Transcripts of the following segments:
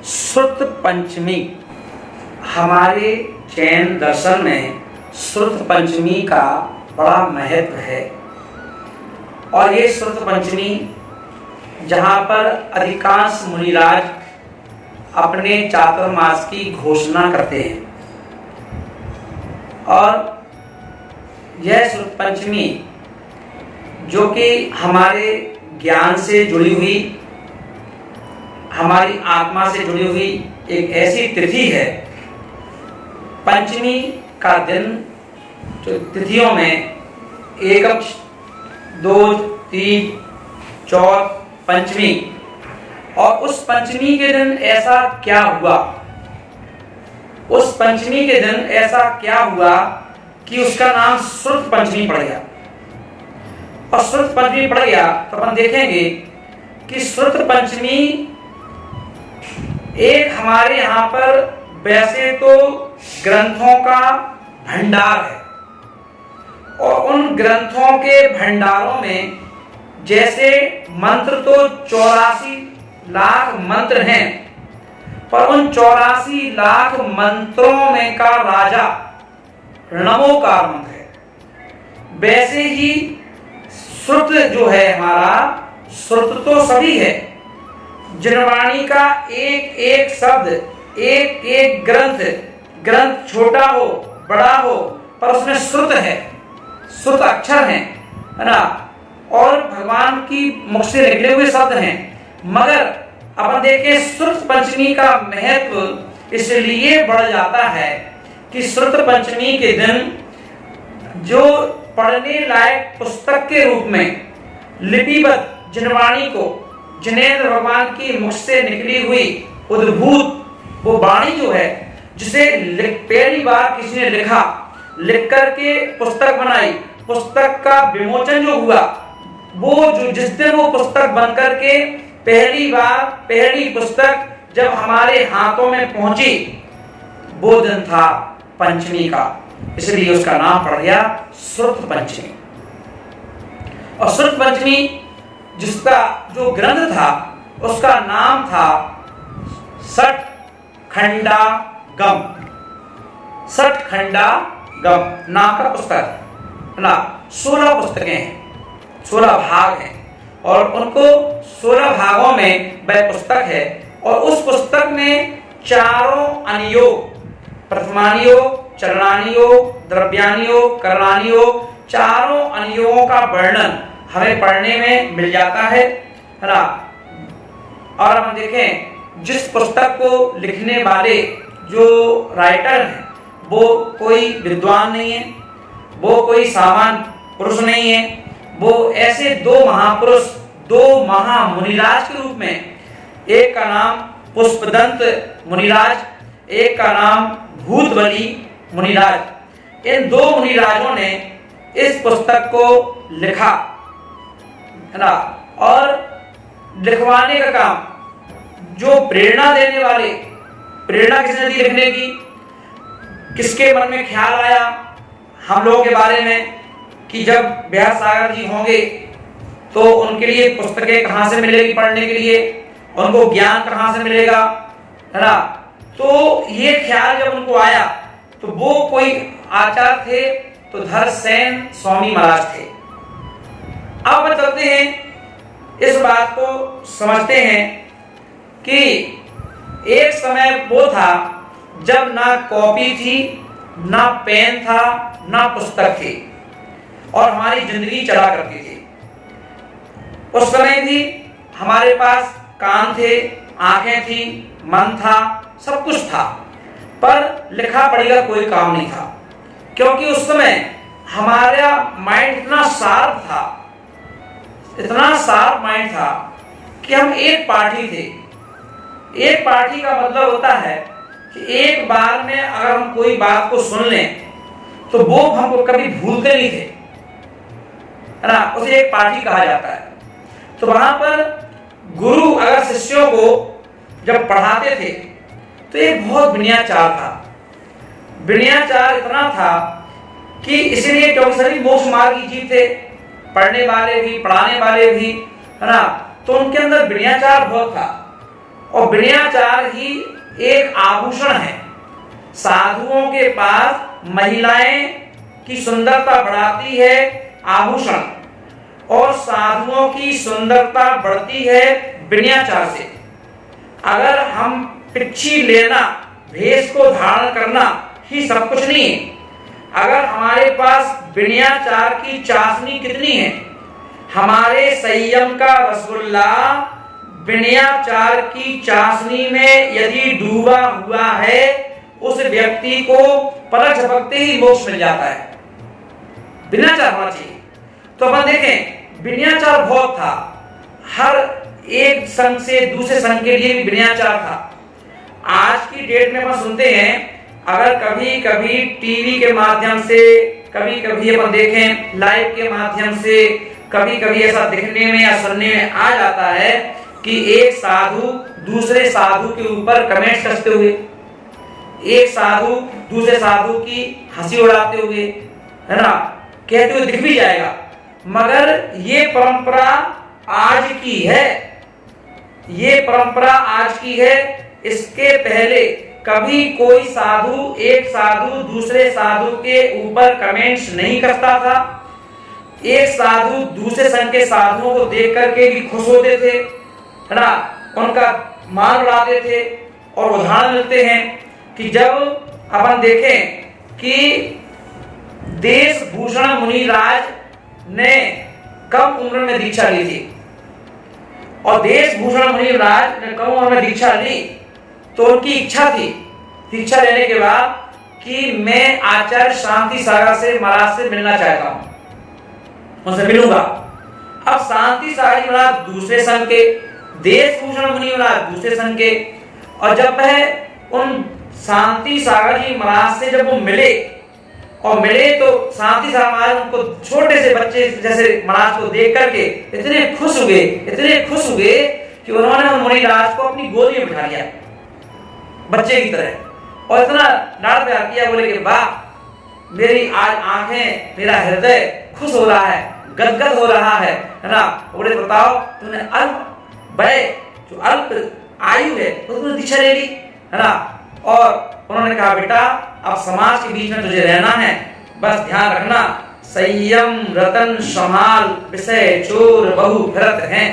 श्रुत पंचमी, हमारे जैन दर्शन में श्रुत पंचमी का बड़ा महत्व है। और ये श्रुत पंचमी जहाँ पर अधिकांश मुनिराज अपने चातुर्मास की घोषणा करते हैं, और यह श्रुत पंचमी जो कि हमारे ज्ञान से जुड़ी हुई, हमारी आत्मा से जुड़ी हुई एक ऐसी तिथि है। पंचमी का दिन, जो तिथियों में एकम, दो, तीज, चौथ, पंचमी, और उस पंचमी के दिन ऐसा क्या हुआ, उस पंचमी के दिन ऐसा क्या हुआ कि उसका नाम श्रुत पंचमी पड़ गया। और श्रुत पंचमी पड़ गया तो अपन देखेंगे कि श्रुत पंचमी एक हमारे यहाँ पर वैसे तो ग्रंथों का भंडार है, और उन ग्रंथों के भंडारों में जैसे मंत्र तो 84 लाख मंत्र हैं, पर उन 84 लाख मंत्रों में का राजा नमोकार मंत्र है। वैसे ही श्रुत जो है हमारा, श्रुत तो सभी है, जिनवाणी का एक एक शब्द, एक एक ग्रंथ छोटा हो बड़ा हो, पर उसमें श्रुत है, श्रुत अक्षर है ना, और भगवान की मुख से निकले हुए शब्द हैं। मगर अपन देखें श्रुत पंचमी का महत्व इसलिए बढ़ जाता है कि श्रुत पंचमी के दिन जो पढ़ने लायक पुस्तक के रूप में लिपिबद्ध जिनवाणी को, जिनेंद्र भगवान की मुख से निकली हुई उद्भूत वो वाणी जो है, जिसे पहली बार किसी ने लिखा, लिख करके पुस्तक बनाई, पुस्तक का विमोचन जो हुआ, वो जो जिस दिन वो पुस्तक बन करके पहली बार पहली पुस्तक जब हमारे हाथों में पहुंची, वो दिन था पंचमी का, इसलिए उसका नाम पड़ गया श्रुत पंचमी। और श्रुत पंचमी जिसका जो ग्रंथ था उसका नाम था सठ खंडा गम। सठ खंडा गम नाम का पुस्तक है ना। 16 पुस्तकें हैं, 16 भाग हैं, और उनको 16 भागों में वह पुस्तक है। और उस पुस्तक में चारों अनुयोग, प्रथमानुयोग, चरणानुयोग, द्रव्यानुयोग, करणानुयोग, चारों अनुयोगों का वर्णन हमें पढ़ने में मिल जाता है ना। और हम देखें जिस पुस्तक को लिखने वाले जो राइटर हैं वो कोई विद्वान नहीं है, वो कोई सामान्य पुरुष नहीं है, वो ऐसे दो महापुरुष, दो महामुनिराज के रूप में, एक का नाम पुष्पदंत मुनिराज, एक का नाम भूतबली मुनिराज। इन दो मुनिराजों ने इस पुस्तक को लिखा है ना। और लिखवाने का काम जो प्रेरणा देने वाले, प्रेरणा किसने दी लिखने की, किसके मन में ख्याल आया हम लोगों के बारे में कि जब व्याससागर जी होंगे तो उनके लिए पुस्तकें कहाँ से मिलेगी पढ़ने के लिए, उनको ज्ञान कहाँ से मिलेगा, है ना। तो ये ख्याल जब उनको आया तो वो कोई आचार्य थे, तो धरसेन स्वामी महाराज थे। अब हम चलते हैं, इस बात को समझते हैं कि एक समय वो था जब ना कॉपी थी, ना पेन था, ना पुस्तक थी, और हमारी जिंदगी चला करती थी। उस समय भी हमारे पास कान थे, आंखें थी, मन था, सब कुछ था, पर लिखा पढ़ेगा कोई काम नहीं था, क्योंकि उस समय हमारा माइंड इतना शार्प था, इतना शार्प माइंड था कि हम एक पार्टी थे। एक पार्टी का मतलब होता है कि एक बार में अगर हम कोई बात को सुन लें तो वो हमको कभी भूलते नहीं थे, है ना। उसे एक पार्टी कहा जाता है। तो वहां पर गुरु अगर शिष्यों को जब पढ़ाते थे तो एक बहुत विनयाचार था। विनयाचार इतना था कि इसलिए, क्योंकि सभी मोक्ष मार्ग की जीव थे, पढ़ने वाले भी, पढ़ाने वाले भी, है ना, तो उनके अंदर विनयाचार बहुत था। और विनयाचार ही एक आभूषण है। साधुओं के पास महिलाएं की सुंदरता बढ़ाती है आभूषण, और साधुओं की सुंदरता बढ़ती है विनयाचार से। अगर हम पिच्छी लेना, भेष को धारण करना ही सब कुछ नहीं है, अगर हमारे पास विनयाचार की चाशनी कितनी है, हमारे संयम का रसगुल्ला विनयाचार की चाशनी में यदि डूबा हुआ है, उस व्यक्ति को पलक झपकते ही मोक्ष मिल जाता है। विनयाचार होना चाहिए। तो अपन देखें, विनयाचार बहुत था, हर एक संघ से दूसरे संघ के लिए भी विनयाचार था। आज की डेट में अपन सुनते हैं, अगर कभी कभी टीवी के माध्यम से, कभी कभी अपन देखें लाइव के माध्यम से, कभी कभी ऐसा दिखने में या सुनने में आ जाता है कि एक साधु दूसरे साधु के ऊपर कमेंट्स करते हुए, एक साधु दूसरे साधु की हंसी उड़ाते हुए, है ना, कहते हुए दिख भी जाएगा। मगर ये परंपरा आज की है, ये परंपरा आज की है। इसके पहले कभी कोई साधु, एक साधु दूसरे साधु के ऊपर कमेंट्स नहीं करता था। एक साधु दूसरे संघ के साधुओं को देख करके भी खुश होते थे, है ना, उनका मान बढ़ाते थे। और उदाहरण मिलते हैं कि जब अपन देखें कि देशभूषण मुनिराज ने कम उम्र में दीक्षा ली थी, और देशभूषण मुनिराज ने कम उम्र में दीक्षा ली, तो उनकी इच्छा थी दीक्षा लेने के बाद कि मैं आचार्य शांति सागर से महाराज से मिलना चाहता हूं, उनसे मिलूंगा। अब शांति सागर जी महाराज दूसरे संघ के, देशभूषण मुनि महाराज दूसरे संघ के, और जब वह उन शांति सागर जी महाराज से जब वो मिले, और मिले तो शांति सागर महाराज उनको छोटे से बच्चे जैसे महाराज को देख करके इतने खुश हुए, इतने खुश हुए कि उन्होंने उन मुनिराज को अपनी गोदी में बिठा लिया बच्चे की तरह, और इतना लाड़ प्यार किया, बोले कि वाह, मेरी आज आंखें, मेरा हृदय खुश हो रहा है, गदगद हो रहा है ना। बोले बताओ, तूने अल्प वय, जो अल्प आयु है, तो तूने दीक्षा ले ली, है ना। और उन्होंने कहा बेटा, अब समाज के बीच में तुझे रहना है, बस ध्यान रखना, संयम रतन संभाल, विषय चोर बहु भरत हैं।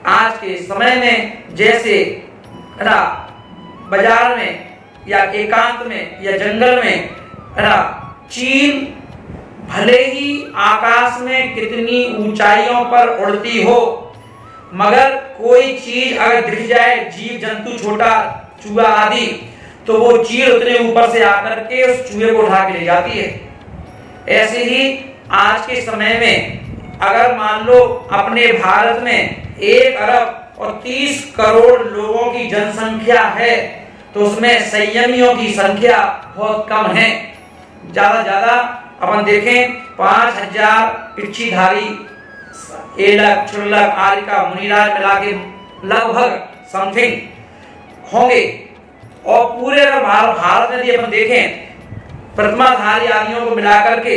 आज के समय में जैसे, है ना, बाजार में या एकांत में या जंगल में, है ना, चील भले ही आकाश में कितनी ऊंचाइयों पर उड़ती हो, मगर कोई चीज अगर दिख जाए, जीव जंतु, छोटा चूहा आदि, तो वो चील उतने ऊपर से आकर के उस चूहे को उठा के ले जाती है। ऐसे ही आज के समय में अगर मान लो अपने भारत में 1 अरब और 30 करोड़ लोगों की जनसंख्या है, तो उसमें संयमियों की संख्या बहुत कम है। ज्यादा अपन देखें 5000 पिच्छीधारी, एलक, क्षुल्लक आदि का मुनिराज मिला के लगभग समथिंग होंगे। और पूरे अगर भारत में यदि अपन देखें प्रतिमाधारी आदियों को मिला करके,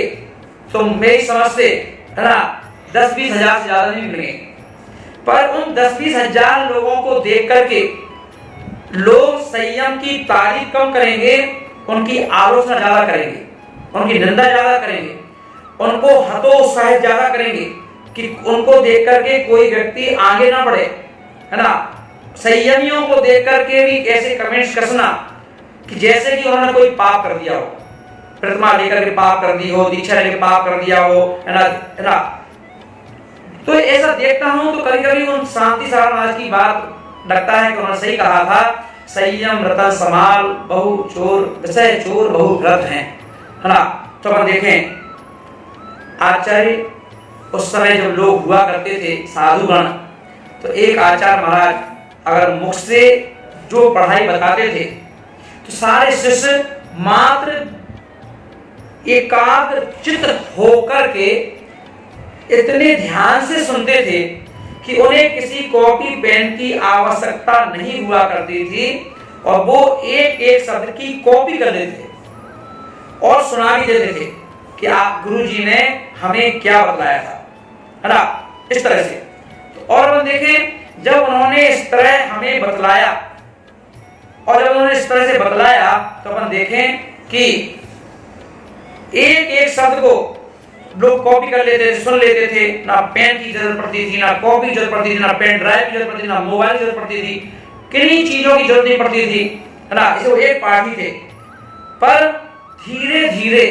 तो मेरी समझ से, है ना, 10-20 हजार से ज्यादा नहीं मिलेंगे। पर उन 10-20 हजार लोगों को देख करके लोग संयम की तारीफ कम करेंगे, उनकी आलोचना ज्यादा करेंगे, उनकी निंदा ज्यादा करेंगे, उनको हतोत्साहित ज्यादा करेंगे कि उनको देख करके कोई व्यक्ति आगे ना बढ़े, है ना। संयमियों को देख करके भी ऐसे कमेंट्स कसना कि जैसे कि उन्होंने कोई पाप कर दिया हो, प्रतिमा लेकर के पाप कर दी हो, दीक्षा लेकर पाप कर दिया हो, है ना। तो ऐसा देखता हूं तो कभी कभी उन शांति सागर महाराज की बात लगता है कि उन्होंने सही कहा था, संयम रतन संभाल, बहु चोर, विषय चोर बहु व्रत हैं, है ना। तो अपन देखें आचार्य उस समय जब लोग हुआ करते थे साधुगण, तो एक आचार्य महाराज अगर मुख से जो पढ़ाई बताते थे, तो सारे शिष्य मात्र एकाग्र चित्त होकर के इतने ध्यान से सुनते थे कि उन्हें किसी कॉपी पेन की आवश्यकता नहीं हुआ करती थी, और वो एक एक शब्द की कॉपी कर देते थे और सुना भी देते थे कि आप गुरुजी ने हमें क्या बतलाया था, है ना, इस तरह से। तो और हम देखें जब उन्होंने इस तरह हमें बतलाया, और जब उन्होंने इस तरह से बतलाया तो अपन देखें कि एक एक शब्द को लोग कॉपी कर लेते थे, सुन लेते थे, ना पेन की जरूरत पड़ती थी, ना कॉपी की जरूरत पड़ती थी, ना पेन ड्राइव की जरूरत पड़ती थी, ना मोबाइल की जरूरत पड़ती थी, किन्हीं चीजों की जरूरत नहीं पड़ती थी, है ना। इसे वो एक पाठ ही थे। पर धीरे धीरे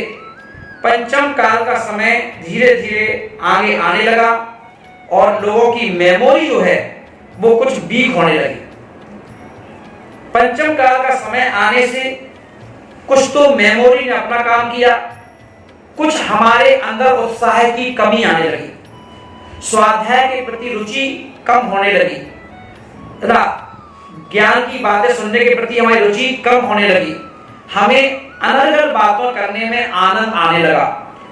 पंचम काल का समय धीरे धीरे आगे आने लगा और लोगों की मेमोरी जो है वो कुछ वीक होने लगी। पंचम काल का समय आने से कुछ तो मेमोरी ने अपना काम किया, कुछ हमारे अंदर उत्साह की कमी आने लगी, स्वाध्याय के प्रति रुचि कम होने लगी, ना ज्ञान की बातें सुनने के प्रति हमारी रुचि कम होने लगी, हमें अनर्गल बातों करने में आनंद आने लगा,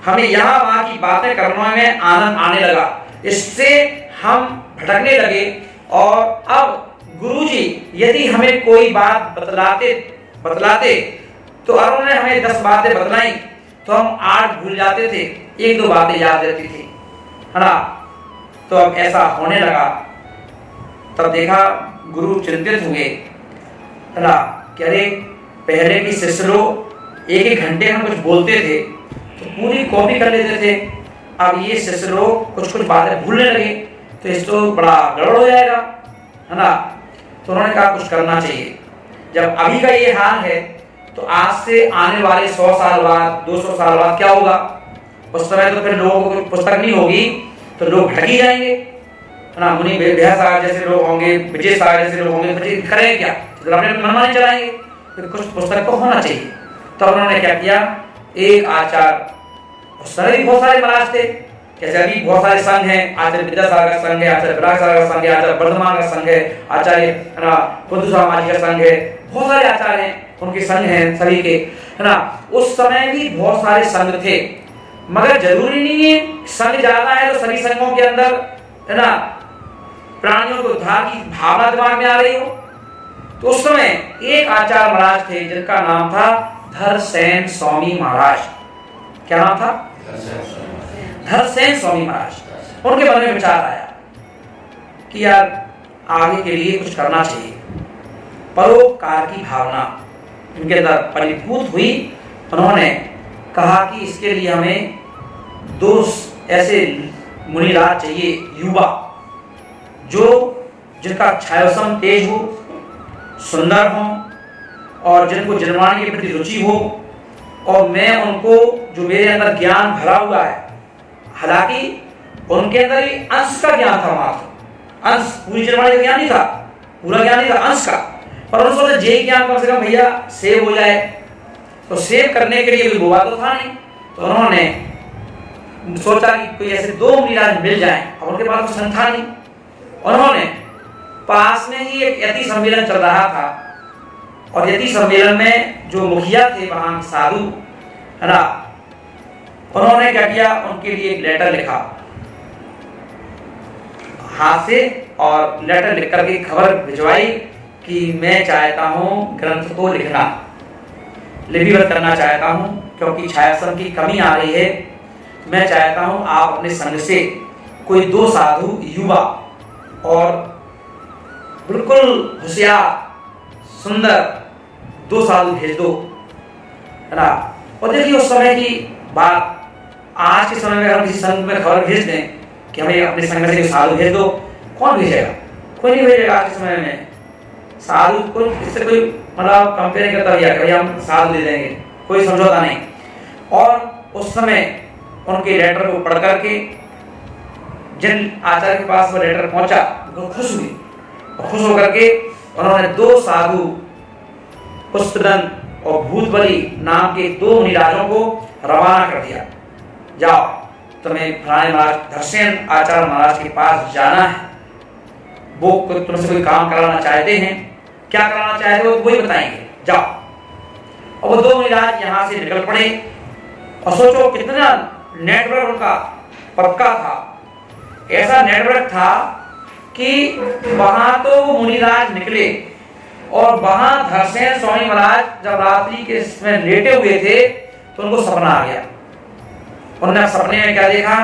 हमें यहाँ वहां की बातें करने में आनंद आने लगा। इससे हम भटकने लगे और अब गुरुजी यदि हमें कोई बात बतलाते तो अरुण ने हमें 10 बातें बतलाई तो हम 8 भूल जाते थे, 1-2 बातें याद रहती थी, है ना। तो अब ऐसा होने लगा। तब देखा गुरु चिंतित हुए, है ना, कि अरे पहले की शिष्य लोग 1-1 घंटे हम कुछ बोलते थे तो पूरी कॉपी कर लेते थे, अब ये शिष्य लोग कुछ बातें भूलने लगे तो इसको बड़ा गड़बड़ हो जाएगा, है ना। तो उन्होंने कहा कुछ करना चाहिए। जब अभी का ये हाल है तो आज से आने वाले 100 साल बाद, 200 साल बाद क्या होगा? उस समय तो फिर लोगों को पुस्तक नहीं होगी तो लोग भटक ही जाएंगे, है ना। मुनि सागर जैसे लोग होंगे, विजय सागर जैसे लोग होंगे, फिर करेंगे क्या? तो अपने मनमानी चलाएंगे। फिर कुछ पुस्तक तो होना चाहिए। तो उन्होंने क्या किया, एक आचार्य, उस समय भी बहुत सारे महाराज थे, जैसे अभी बहुत सारे संघ हैं, आचार्य विद्यासागर का संघ है, आचार्य विराग सागर का संघ है, आचार्य वर्धमान का संघ है, आचार्य बुद्धू समाज का संघ है, बहुत सारे आचार्य हैं, उनके संघ हैं सभी के, है ना। उस समय भी बहुत सारे संघ थे, मगर जरूरी नहीं है संघ ज्यादा है तो सभी संघों के अंदर, है ना, प्राणियों को उद्धार की भावना दिमाग में आ रही हो। तो उस समय एक आचार्य महाराज थे जिनका नाम था धरसेन स्वामी महाराज। क्या नाम था? धरसेन स्वामी महाराज। उनके मन में विचार आया कि यार आगे के लिए कुछ करना चाहिए। परोपकार की भावना उनके अंदर परिपूत हुई। उन्होंने कहा कि इसके लिए हमें 2 ऐसे मुनिराज चाहिए, युवा, जो जिनका छायोसम तेज हो, सुंदर हो और जिनको जनवाणी के प्रति रुचि हो, और मैं उनको, जो मेरे अंदर ज्ञान भरा हुआ है, हालांकि उनके अंदर ही अंश का ज्ञान था, मात्र अंश, पूरी जनवाणी का ज्ञान नहीं था, पूरा ज्ञान नहीं था, अंश का, पर उन्होंने जे ज्ञान कम से कम भैया सेव हो जाए। तो सेव करने के लिए कोई बुआ तो था नहीं, तो उन्होंने सोचा कि कोई ऐसे 2 मुनिराज मिल जाएं। अब उनके पास तो संघ था नहीं। उन्होंने पास में ही एक यति सम्मेलन चल रहा था, और यति सम्मेलन में जो मुखिया थे वहां साधु, है ना, उन्होंने क्या किया, उनके लिए एक लेटर लिखा हाथ से, और लेटर लिख करके खबर भिजवाई कि मैं चाहता हूं ग्रंथ को लिखना, लिपिबद्ध करना चाहता हूं, क्योंकि छायासम की कमी आ रही है। मैं चाहता हूं आप अपने संघ से कोई 2 साधु युवा और बिल्कुल होशियार सुंदर 2 साधु भेज दो, है ना। और देखिए उस समय की बात, आज के समय में हम किसी संघ में खबर भेज दें कि हमें अपने संघ से साधु भेज दो, कौन भेजेगा? कोई नहीं भेजेगा। आज के समय में साधु कोई, इससे कोई मतलब कंपेयर करता है कि हम साधु दे देंगे, कोई समझौता नहीं। और उस समय उनके लेटर को पढ़ करके जिन आचार्य के पास वो लेटर पहुंचा, वो खुश हुई, और खुश होकर के उन्होंने 2 साधु, पुष्पदंत और भूतबली नाम के 2 मुनिराजों को रवाना कर दिया। जाओ, तुम्हें फलाने महाराज धरसेन आचार्य महाराज के पास जाना है, वो तुमसे कोई काम कराना चाहते हैं, क्या कराना चाहते हो वही बताएंगे, जाओ। और वो 2 मुनिराज यहाँ से निकल पड़े। और सोचो कितना नेटवर्क उनका पक्का था। ऐसा नेटवर्क था कि वहां तो मुनिराज निकले, और वहां धरसेन स्वामी महाराज जब रात्रि के समय लेटे हुए थे तो उनको सपना आ गया। उन्होंने सपने में क्या देखा,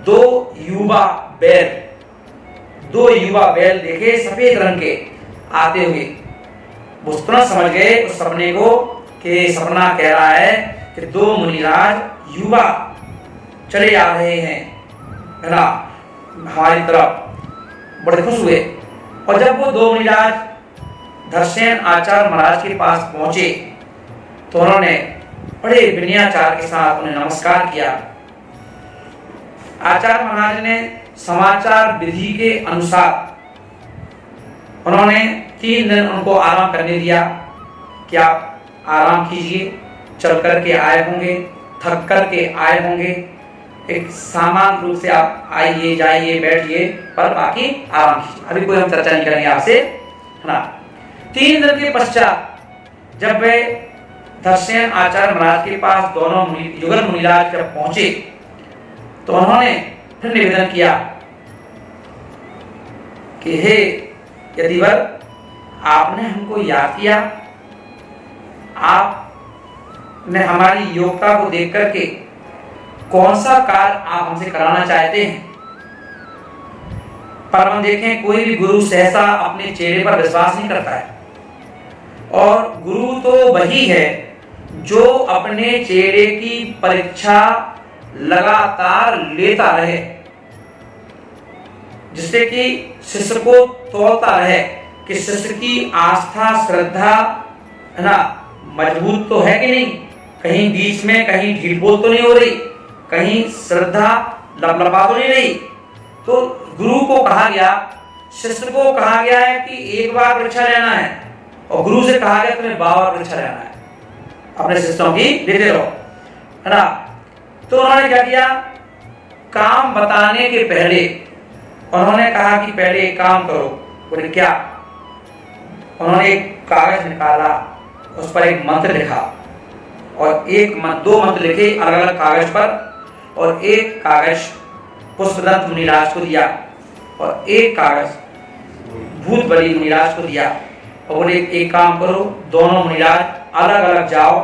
2 युवा बैल दो युवा बैल देखे सफेद रंग के आते हुए। वो तुरंत समझ गए उस सपने को कि सपना कह रहा है कि दो मुनिराज युवा चले आ रहे हैं, है ना, हमारी तरफ। बड़े खुश हुए। और जब वो दो मुनिराज धर्मसेन आचार्य महाराज के पास पहुंचे तो उन्होंने बड़े विनयाचार के साथ उन्हें नमस्कार किया। आचार्य महाराज ने समाचार विधि के अनुसार उन्होंने 3 दिन उनको आराम करने दिया कि आप आराम कीजिए, चल करके आए होंगे, थक करके आए होंगे, एक सामान्य रूप से आप आइए जाइए बैठिए, पर बाकी आराम कीजिए। अभी कोई हम चर्चा नहीं करेंगे आपसे, है ना। 3 दिन के पश्चात जब वे धर्मसेन आचार्य महाराज के पास दोनों युगल मुनिराज जब पहुंचे तो उन्होंने फिर निवेदन किया कि हे यतिवर, आपने हमको याद किया, आपने हमारी योग्यता को देख करके कौन सा कार्य आप हमसे कराना चाहते हैं। पर हम देखें कोई भी गुरु सहसा अपने चेहरे पर विश्वास नहीं करता है, और गुरु तो वही है जो अपने चेहरे की परीक्षा लगातार लेता रहे, जिससे कि शिष्य को तोलता रहे कि शिष्य की आस्था श्रद्धा, है ना, मजबूत तो है कि नहीं, कहीं बीच में कहीं ढील बोल तो नहीं हो रही, कहीं श्रद्धा लपलपा तो नहीं रही। तो गुरु को कहा गया, शिष्य को कहा गया है कि एक बार परीक्षा लेना है, और गुरु से कहा गया तुम्हें 12 बार परीक्षा लेना है, अपने शिष्यों की लेते रहो, है ना। तो उन्होंने क्या किया, काम बताने के पहले उन्होंने कहा कि पहले एक काम करो। बोले क्या? उन्होंने एक कागज निकाला, उस पर एक मंत्र लिखा, और दो मंत्र लिखे अलग अलग कागज पर, और एक कागज पुष्पदंत मुनिराज को दिया, और एक कागज भूतबली मुनिराज को दिया, और बोले एक काम करो, दोनों मुनिराज अलग अलग जाओ,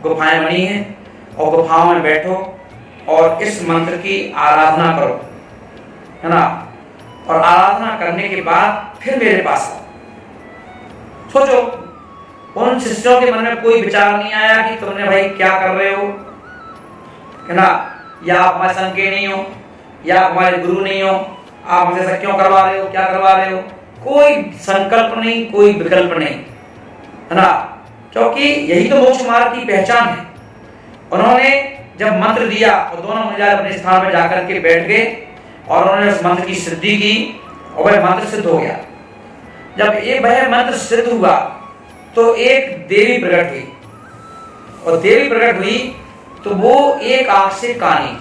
गुफाएं बनी हैं, और गुफाओं में बैठो और इस मंत्र की आराधना करो, है ना, और आराधना करने के बाद फिर मेरे पास आओ। सोचो, उन शिष्यों के मन में कोई विचार नहीं आया कि तुमने भाई क्या कर रहे हो, है ना, या आप हमारे संग के नहीं हो, या आप हमारे गुरु नहीं हो, आप हमसे ऐसा क्यों करवा रहे हो, क्या करवा रहे हो। कोई संकल्प नहीं, कोई विकल्प नहीं, है ना, क्योंकि यही तो मोक्ष मार्ग की पहचान है। उन्होंने जब मंत्र दिया तो दोनों मुनिराज अपने स्थान पर जाकर के बैठ गए, और उन्होंने उस मंत्र की सिद्धि की, और वह मंत्र सिद्ध हो गया। जब ये वह मंत्र सिद्ध हुआ तो एक देवी प्रकट हुई, और देवी प्रकट हुई तो वो एक आंख से कानी।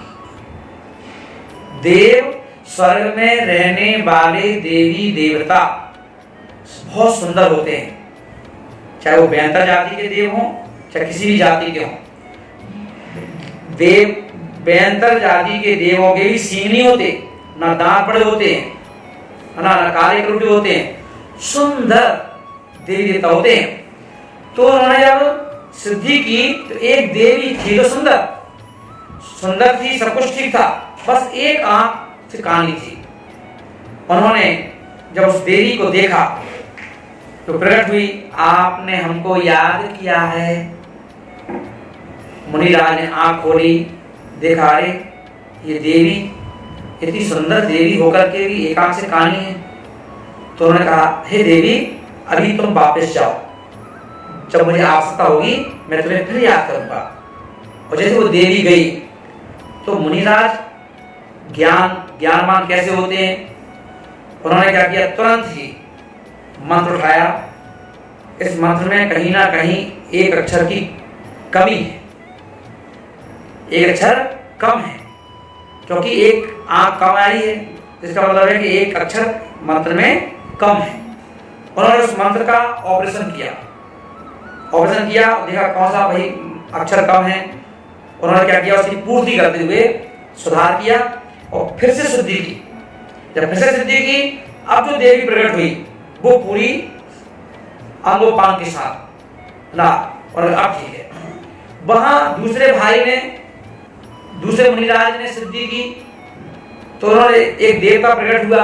देव स्वर्ग में रहने वाले देवी देवता बहुत सुंदर होते हैं, चाहे वो बेहतर जाति के देव हों, चाहे किसी भी जाति के हों। देव बेहतर जाति के देवों के भी सींग नहीं होते, ना दांत बड़े होते हैं, ना काले करोटे होते हैं, सुंदर देवी देवता होते हैं। तो उन्होंने जब सिद्धि की तो एक देवी थी तो सुंदर थी, सब कुछ ठीक था, बस एक आंख से कानी थी। उन्होंने जब उस देवी को देखा तो प्रकट हुई, आपने हमको याद किया है। मुनिराज ने आंख खोली, देखा अरे ये देवी इतनी सुंदर देवी होकर के भी एक आंख से कानी है। तो उन्होंने कहा, हे देवी, अभी तुम वापस जाओ, जब मुझे आवश्यकता होगी मैं तुम्हें फिर याद करूंगा। और जैसे वो देवी गई तो मुनिराज ज्ञानवान कैसे होते हैं, उन्होंने क्या किया, तुरंत ही मंत्र उठाया। इस मंत्र में कहीं ना कहीं एक अक्षर की कमी है, एक अक्षर कम है, क्योंकि एक आंख कम आ रही है, इसका मतलब है कि एक अक्षर मंत्र में कम है। उन्होंने उस मंत्र का ऑपरेशन किया, देखा कौन सा भाई अक्षर कम है। उन्होंने क्या किया, उसकी पूर्ति करते हुए सुधार किया और फिर से सिद्धि की। जब फिर से सिद्धि की, अब जो देवी प्रकट हुई वो पूरी अंगोपांग के साथ ना, और अब ठीक है। वहां दूसरे मुनिराज ने सिद्धि की तो उन्होंने एक देवता प्रकट हुआ,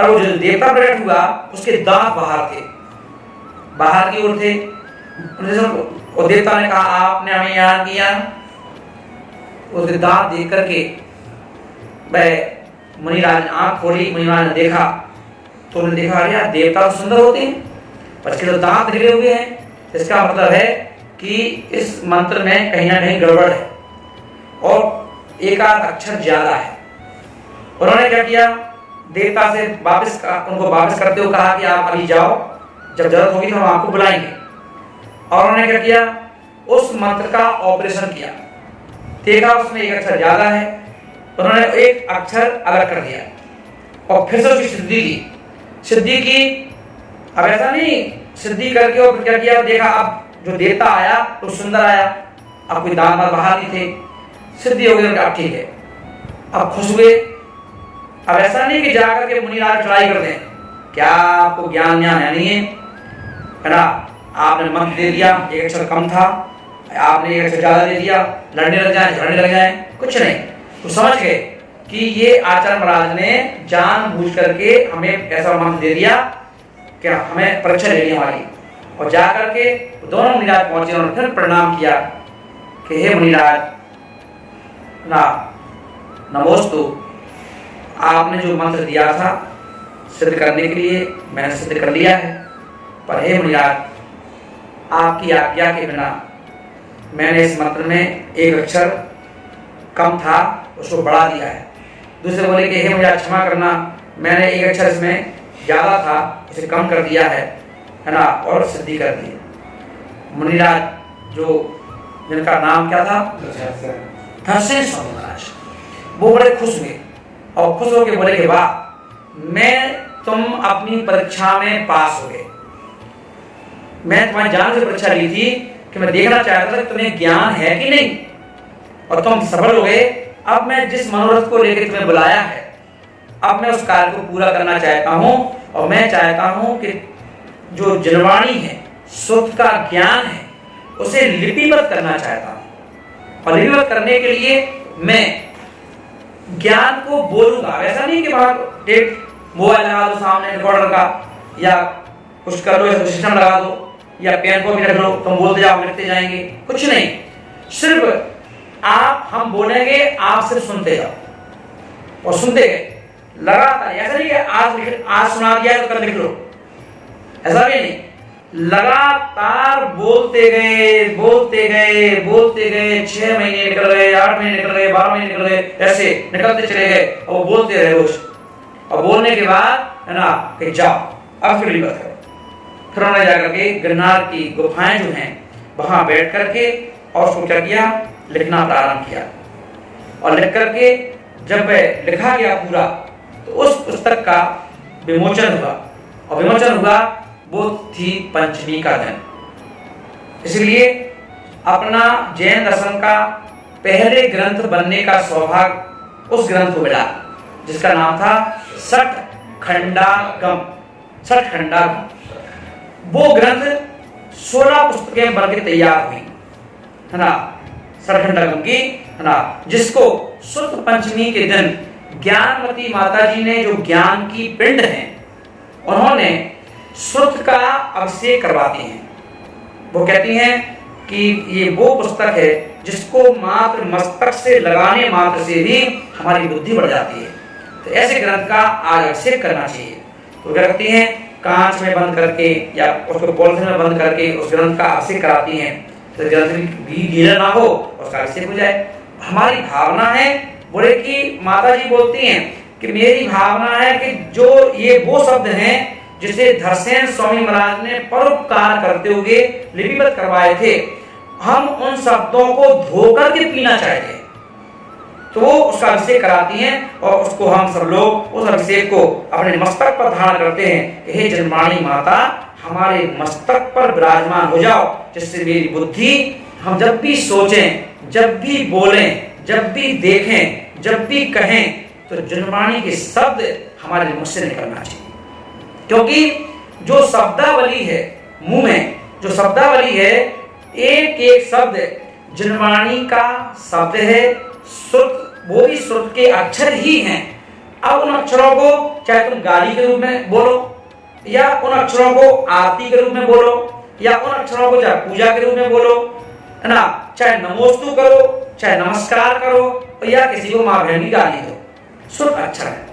पर वो जो देवता प्रकट हुआ उसके दांत बाहर थे, बाहर की ओर थे। और देवता ने कहा आपने हमें यहाँ किया। उसके दांत देख करके वह मुनिराज आंख खोली, मुनिराज ने देखा तो उन्होंने देखा अरे यार देवता तो सुंदर होते हैं पर इसके तो दांत निकले हुए हैं, इसका मतलब है कि इस मंत्र में कहीं ना कहीं गड़बड़ है और एक आध अक्षर ज्यादा है। उन्होंने क्या किया, देवता से उनको वापस करते हुए कहा कि आप अभी जाओ, जब जरूरत होगी तो हम आपको बुलाएंगे। और उन्होंने क्या किया, उस मंत्र का ऑपरेशन किया, देखा उसमें एक अक्षर ज्यादा है, उन्होंने एक अक्षर अलग कर दिया और फिर से उसकी सिद्धि की। अब ऐसा नहीं, सिद्धि करके और क्या किया, देखा अब जो देवता आया तो सुंदर आया, अब कोई दांत बाहर नहीं थे, सिद्धि हो गई, अब ठीक है, अब खुश हुए। अब ऐसा नहीं कि जाकर के मुनिराज ट्राई कर दें, क्या आपको ज्ञान है नहीं है ना, आपने मंत्र दे दिया, एक अक्षर कम था, आपने एक अक्षर ज्यादा दे दिया, लड़ने लग जाए, झगड़ने लग जाए, कुछ नहीं। तो समझ गए कि ये आचार्य महाराज ने जानबूझ करके हमें ऐसा मंत्र दे दिया कि हमें परीक्षा लेनी हमारी। और जाकर के दोनों मुनिराज पहुंचे और फिर प्रणाम किया कि हे मुनिराज ना नमोस्तु, आपने जो मंत्र दिया था सिद्ध करने के लिए मैंने सिद्ध कर लिया है, पर हे मुनिराज आपकी आज्ञा के बिना मैंने इस मंत्र में एक अक्षर कम था उसको बढ़ा दिया है। दूसरे बोले कि हे मुनिराज क्षमा करना, मैंने एक अक्षर इसमें ज्यादा था उसे कम कर दिया है ना, और सिद्धि कर दी। मुनिराज जो जिनका नाम क्या था, धर्षण स्वामी महाराज, वो बड़े खुश हुए और खुश होकर बोले कि वाह, मैं तुम अपनी परीक्षा में पास हो गए। मैं तुम्हारी जान से परीक्षा ली थी कि मैं देखना चाहता था कि तुम्हें ज्ञान है कि नहीं, और तुम सफल हो गए। अब मैं जिस मनोरथ को लेकर तुम्हें बुलाया है, अब मैं उस कार्य को पूरा करना चाहता हूं, और मैं चाहता हूं कि जो जनवाणी है, सुख का ज्ञान है, उसे लिपिबद्ध करना चाहता हूं। और लिपिबद्ध करने के लिए मैं ज्ञान को बोलूंगा, ऐसा नहीं कि वहां मोबाइल लगा दो सामने रिकॉर्डर का, या कुछ कर लो, सिस्टम लगा दो, या पेन को भी रख लो, तुम बोलते जाओ लिखते जाएंगे, कुछ नहीं। सिर्फ हम बोलेंगे, आप सिर्फ सुनते जाओ और सुनते गए लगातार। ऐसा नहीं कि आज सुना दिया तो कल लिख लो, ऐसा भी नहीं, लगातार बोलते गए बोलते गए बोलते गए। 6 महीने निकल गए, 8 महीने निकल गए, 12 महीने निकल गए, ऐसे निकलते चले गए और वो बोलते रहे रोज। और बोलने के बाद है ना कि जाओ अब फिर लिपत करो। फिर उन्होंने जाकर के गिरनार की गुफाएं जो हैं वहां बैठ करके और उसको क्या किया, लिखना प्रारंभ किया। और लिख करके जब लिखा गया पूरा, तो उस पुस्तक का विमोचन हुआ, और विमोचन हुआ वो थी पंचमी का दिन। इसलिए अपना जैन दर्शन का पहले ग्रंथ बनने का सौभाग्य उस ग्रंथ को मिला जिसका नाम था सठखंडागम। वो ग्रंथ 16 पुस्तकें बन के तैयार हुई है ना, सठखंडागम की है ना, जिसको शुक्ल पंचमी के दिन ज्ञानवती माता जी ने, जो ज्ञान की पिंड है, उन्होंने श्रुत का अभिषेक करवाती हैं। वो कहती हैं कि ये वो पुस्तक है जिसको मात्र मस्तक से लगाने मात्र से भी हमारी बुद्धि बढ़ जाती है। तो ऐसे ग्रंथ का आज अभिषेक करना चाहिए। तो क्या करती हैं, कांच में बंद करके या उसको पॉलिथीन में बंद करके उस ग्रंथ का अभिषेक कराती हैं, तो ग्रंथ भी गीला ना हो, उसका अभिषेक हो जाए। हमारी भावना है, बोले कि माता जी बोलती हैं कि मेरी भावना है कि जो ये वो शब्द हैं जिसे धर्षण स्वामी महाराज ने परोपकार करते हुए लिपिबद्ध करवाए थे, हम उन शब्दों को धोकर के पीना चाहते हैं। तो वो उसका अभिषेक कराती हैं और उसको हम सब लोग उस अभिषेक को अपने मस्तक पर धारण करते हैं कि हे जनवाणी माता, हमारे मस्तक पर विराजमान हो जाओ, जिससे मेरी बुद्धि, हम जब भी सोचें, जब भी बोलें, जब भी देखें, जब भी कहें, तो जनवाणी के शब्द हमारे मुख से निकलना चाहिए। क्योंकि जो शब्दावली है, मुंह में जो शब्दावली है, एक एक शब्द जनवाणी का शब्द है, श्रुत, वो भी श्रुत के अक्षर ही हैं। अब उन अक्षरों को चाहे तुम गाली के रूप में बोलो, या उन अक्षरों को आरती के रूप में बोलो, या उन अक्षरों को चाहे पूजा के रूप में बोलो, है ना, चाहे नमोस्तु करो, चाहे नमस्कार करो, या किसी को मां बहन की गाली दो, शुद्ध अक्षर है।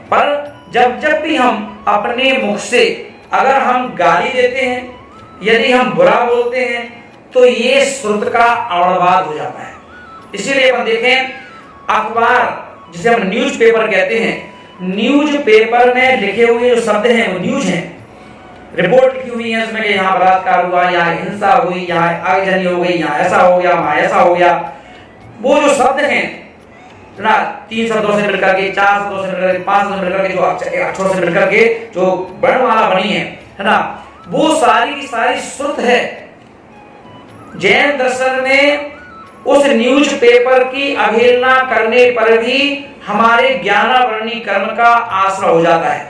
पर जब जब भी हम अपने मुख से अगर हम गाली देते हैं, यदि हम बुरा बोलते हैं, तो ये श्रुत का अवड़वाद हो जाता है। इसीलिए अपन देखें, अखबार जिसे हम न्यूज पेपर कहते हैं, न्यूज पेपर में लिखे हुए जो शब्द हैं वो न्यूज हैं, रिपोर्ट लिखी हुई है उसमें कि यहाँ बलात्कार हुआ, यहाँ हिंसा हुई, यहाँ आगजनी हो गई, यहाँ ऐसा हो गया, वहाँ ऐसा हो गया। वो जो शब्द हैं ना, 3 शब्दों से मिलकर के, 4 शब्दों से मिलकर के, 5 शब्दों से मिलकर के, जो अक्षरों से मिलकर के जो वर्णमाला बनी है ना, वो सारी की सारी श्रुत है। जैन दर्शन में उस न्यूज पेपर की अवहेलना करने पर भी हमारे ज्ञानावरणी कर्म का आश्रय हो जाता है।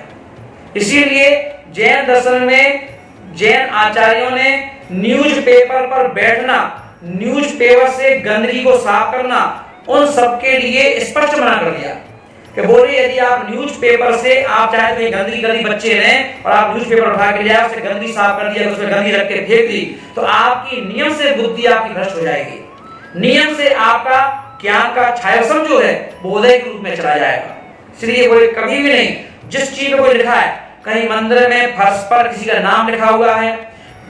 इसीलिए जैन दर्शन में जैन आचार्यों ने न्यूज पेपर पर बैठना, न्यूज पेपर से गंदगी को साफ करना, उन सबके लिए स्पष्ट मना कर दिया कि बोले यदि आप न्यूज पेपर से आप चाहे तो गंदगी गंदी बच्चे रहें और आप न्यूज पेपर उठा के ले आए, उसे गंदगी साफ कर दिया, उसमें गंदगी रख के फेंक दी, तो आपकी नियम से बुद्धि आपकी भ्रष्ट हो जाएगी, नियम से आपका ज्ञान का छायासम जो है बोधय के रूप में चला जाएगा। इसलिए बोले कभी भी नहीं, जिस चीज को लिखा है, कहीं मंदिर में फर्श पर किसी का नाम लिखा हुआ है,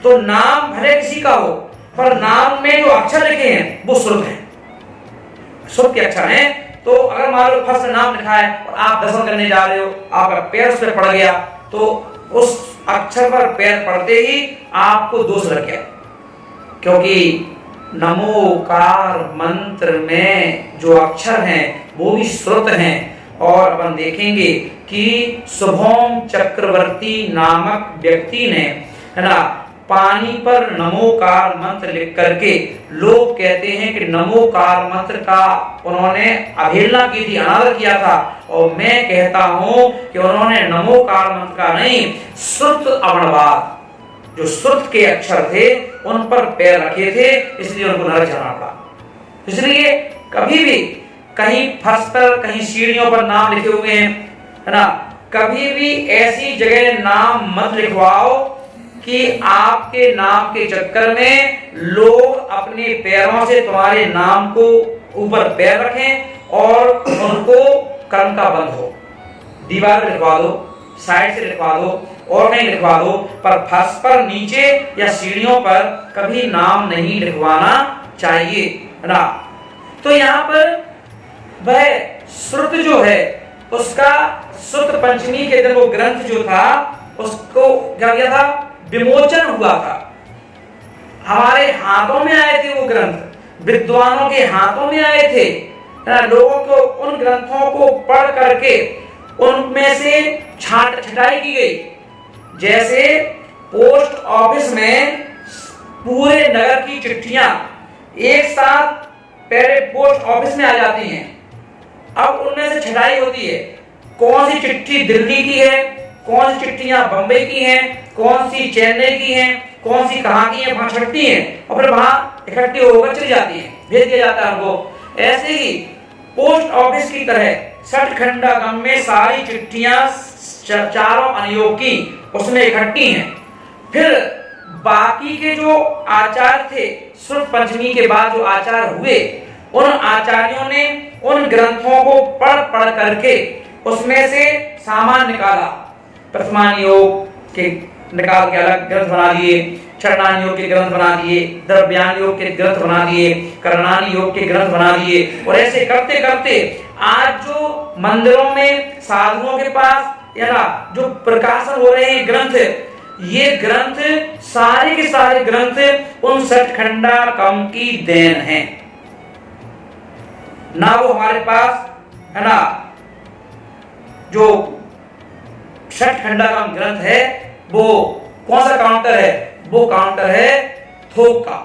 तो नाम भले किसी का हो, पर नाम में जो अक्षर लिखे हैं वो श्रुत है, श्रुत के अक्षर हैं। तो अगर मान लो फर्श नाम लिखा है और आप दर्शन करने जा रहे हो, आपका पैर उस पर पड़ गया, तो उस अक्षर पर पैर पड़ते ही आपको दोष लग गया, क्योंकि नमोकार मंत्र में जो अक्षर हैं वो भी श्रुत हैं। और अपन देखेंगे कि शुभम चक्रवर्ती नामक व्यक्ति ने, है ना, पानी पर नमोकार मंत्र लिख करके, लोग कहते हैं कि नमोकार मंत्र का उन्होंने अवहेलना की थी, अनादर किया था, और मैं कहता हूं कि उन्होंने नमोकार मंत्र का नहीं, श्रुत अवणवाद, जो श्रुत के अक्षर थे उन पर पैर रखे थे, इसलिए उनको नरक जाना पड़ा। इसलिए कभी भी कहीं फर्श पर, कहीं सीढ़ियों पर नाम लिखे हुए हैं, है ना, कभी भी ऐसी जगह नाम मत लिखवाओ कि आपके नाम के चक्कर में लोग अपने पैरों से तुम्हारे नाम को ऊपर पैर रखें और उनको कर्म का बंध हो। दीवार पर लिखवा दो, साइड से लिखवा दो, और नहीं लिखवा दो, पर फर्श पर नीचे या सीढ़ियों पर कभी नाम नहीं लिखवाना चाहिए, है ना। तो यहाँ पर वह श्रुत जो है, उसका श्रुत पंचमी के दिन वो ग्रंथ जो था, उसको क्या किया था, विमोचन हुआ था। हमारे हाथों में आए थे वो ग्रंथ, विद्वानों के हाथों में आए थे, लोगों को उन ग्रंथों को पढ़ करके उनमें से छटाई की गई। जैसे पोस्ट ऑफिस में पूरे नगर की चिट्ठियां एक साथ पहले पोस्ट ऑफिस में आ जाती हैं, अब उनमें से छटाई होती है, कौन सी चिट्ठी दिल्ली की है, कौन सी चिट्ठियां बंबई की हैं, कौन सी चेन्नई की हैं, कौन सी कहाँ की हैं, वहां छटती हैं और फिर वहां इकट्ठी होकर चली जाती हैं, भेज दिया जाता है उनको। ऐसे ही पोस्ट ऑफिस की तरह सठखंडागम में सारी चिट्ठियां चारों अनुयोग की उसमें इकट्ठी हैं। फिर बाकी के जो आचार्य थे, श्रुत पंचमी के बाद जो आचार्य हुए, उन आचार्यों ने उन ग्रंथों को पढ़ करके उसमें से सामान निकाला। प्रथमान योग के निकाल के अलग ग्रंथ बना दिए, चरणान योग के ग्रंथ बना दिए, द्रव्यान योग के ग्रंथ बना दिए, करणान योग के ग्रंथ बना दिए, और ऐसे करते करते आज जो मंदिरों में साधुओं के पास या जो प्रकाशन हो रहे हैं ग्रंथ, ये ग्रंथ सारे के सारे ग्रंथ उन सठखंडागम की देन है ना। वो हमारे पास, है ना, जो सठखंडागम ग्रंथ है वो कौन सा काउंटर है, वो काउंटर है थोक का,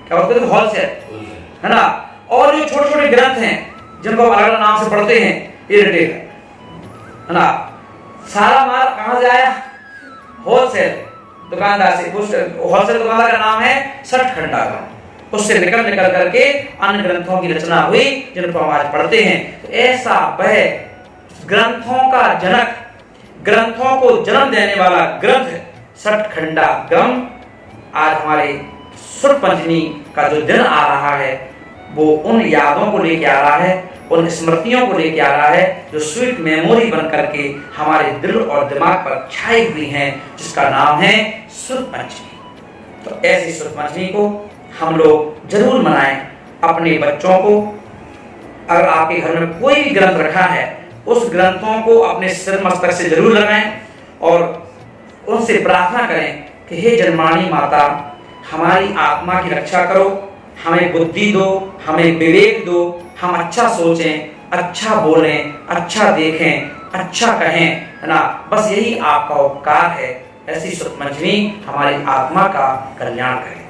क्या बोलते हैं, होलसेल, है ना। और जो छोटे छोटे ग्रंथ हैं जिनको अलग अलग नाम से पढ़ते हैं, ये रिटेल है ना। सारा माल कहां से आया, होलसेल दुकानदार से। होलसेल दुकानदार का नाम है सठखंडागम, उससे निकल करके अन्य ग्रंथों की रचना हुई जिनको हम आज पढ़ते हैं। तो ऐसा वह ग्रंथों का जनक, ग्रंथों को जन्म देने वाला ग्रंथ सठखंडा ग्रंथ आज हमारे सुर पंचमी का जो दिन आ रहा है वो उन यादों को लेके आ रहा है, उन स्मृतियों को लेके आ रहा है जो स्वीट मेमोरी बन करके हमारे दिल और दिमाग पर छाई हुई हैं, जिसका नाम है सुर पंचमी। तो ऐसी सुर पंचमी को हम लोग जरूर मनाएं। अपने बच्चों को, अगर आपके घर में कोई भी ग्रंथ रखा है, उस ग्रंथों को अपने सिर मस्तक से जरूर लगाएं और उनसे प्रार्थना करें कि हे जन्माणी माता, हमारी आत्मा की रक्षा करो, हमें बुद्धि दो, हमें विवेक दो, हम अच्छा सोचें, अच्छा बोलें, अच्छा देखें, अच्छा कहें, है ना। बस यही आपका उपकार है। ऐसी सुर पंचमी हमारी आत्मा का कल्याण करे।